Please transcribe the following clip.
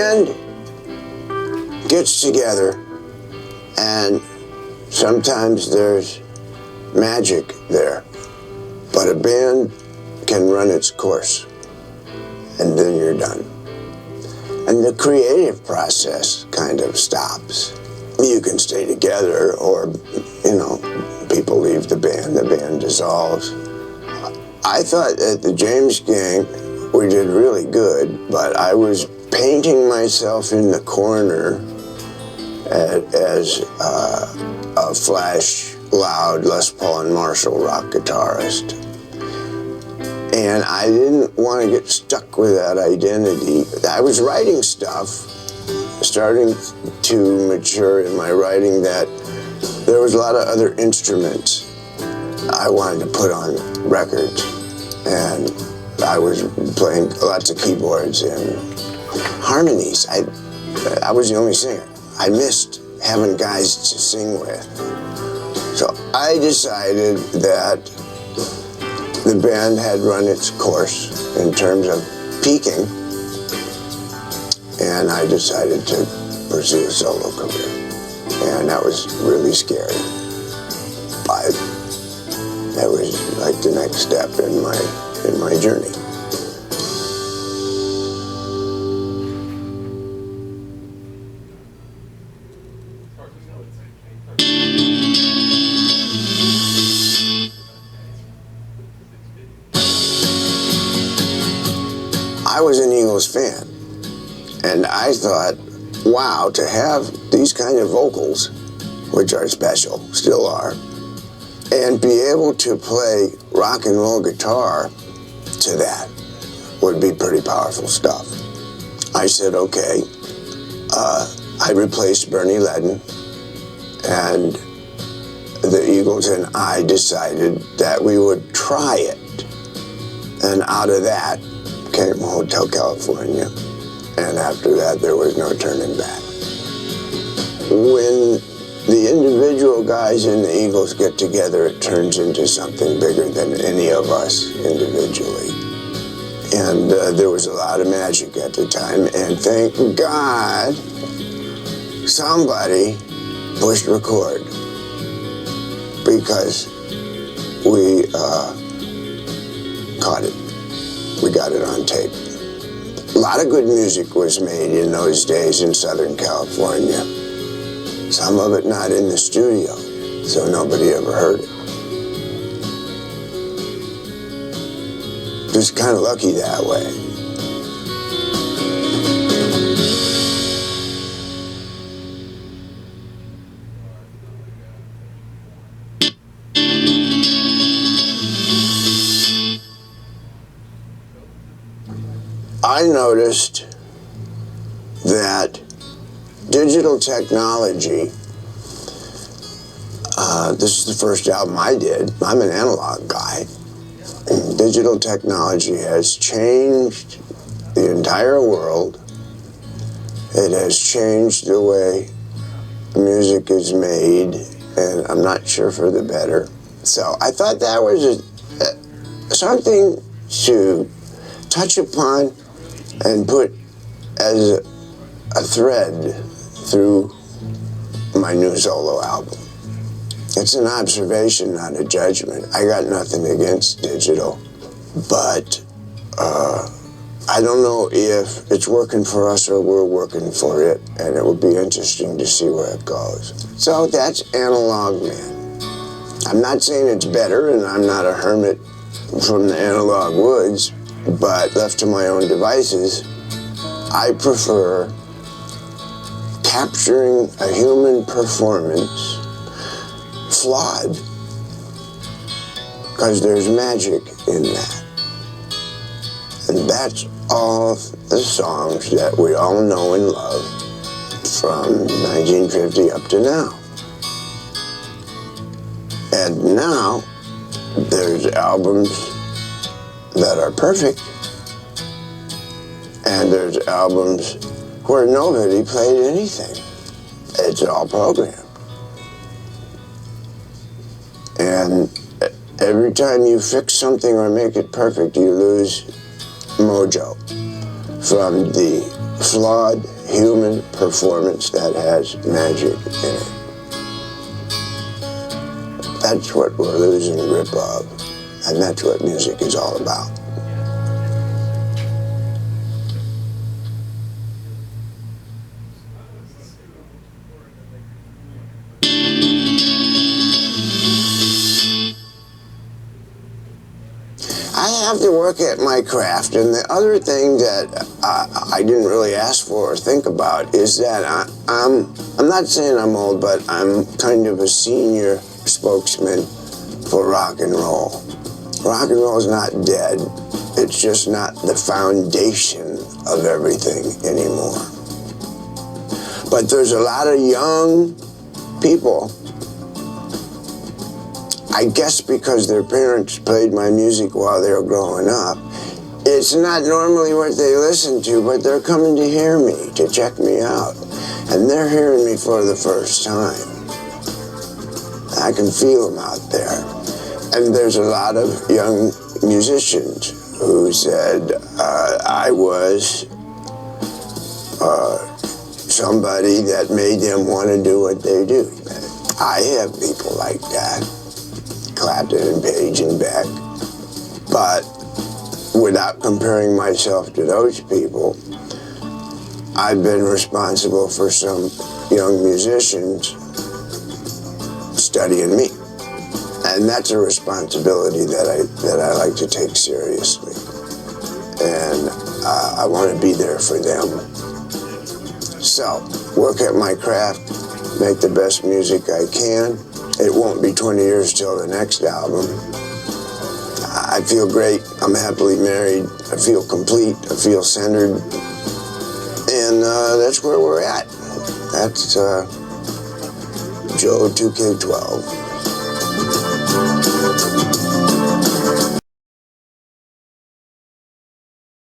band gets together, and sometimes there's magic there, but a band can run its course, and then you're done. And the creative process kind of stops. You can stay together, or, people leave the band dissolves. I thought at the James Gang, we did really good, but I was painting myself in the corner as a flash, loud Les Paul and Marshall rock guitarist. And I didn't want to get stuck with that identity. I was writing stuff, starting to mature in my writing, that there was a lot of other instruments I wanted to put on records. And I was playing lots of keyboards and harmonies. I was the only singer. I missed having guys to sing with. So I decided that the band had run its course in terms of peaking, and I decided to pursue a solo career. And that was really scary. But that was like the next step in my journey. I was an Eagles fan, and I thought, wow, to have these kind of vocals, which are special, still are, and be able to play rock and roll guitar to that would be pretty powerful stuff. I said, okay. I replaced Bernie Ledden, and the Eagles and I decided that we would try it. And out of that came Hotel California. And after that, there was no turning back. When the individual guys in the Eagles get together, it turns into something bigger than any of us individually. And there was a lot of magic at the time, and thank God somebody pushed record, because we caught it. We got it on tape. A lot of good music was made in those days in Southern California. Some of it not in the studio, so nobody ever heard it. Just kind of lucky that way. I noticed that digital technology, this is the first album I did. I'm an analog guy. And digital technology has changed the entire world. It has changed the way music is made, and I'm not sure for the better. So I thought that was something to touch upon and put as a thread through my new solo album. It's an observation, not a judgment. I got nothing against digital, but I don't know if it's working for us or we're working for it, and it would be interesting to see where it goes. So that's Analog Man. I'm not saying it's better, and I'm not a hermit from the analog woods, but left to my own devices, I prefer capturing a human performance, flawed, because there's magic in that. And that's all the songs that we all know and love from 1950 up to now. And now, there's albums that are perfect, and there's albums where nobody played anything. It's all programmed. And every time you fix something or make it perfect, you lose mojo from the flawed human performance that has magic in it. That's what we're losing grip of, and that's what music is all about. I have to work at my craft, and the other thing that I didn't really ask for or think about is that I'm not saying I'm old, but I'm kind of a senior spokesman for rock and roll. Rock and roll is not dead. It's just not the foundation of everything anymore. But there's a lot of young people, I guess because their parents played my music while they were growing up. It's not normally what they listen to, but they're coming to hear me, to check me out. And they're hearing me for the first time. I can feel them out there. And there's a lot of young musicians who said I was somebody that made them want to do what they do. I have people like that. Clapton and Page and Beck, but without comparing myself to those people, I've been responsible for some young musicians studying me, and that's a responsibility that I like to take seriously, and I want to be there for them. So, work at my craft, make the best music I can. It won't be 20 years till the next album. I feel great. I'm happily married. I feel complete. I feel centered. And that's where we're at. That's Joe 2K12.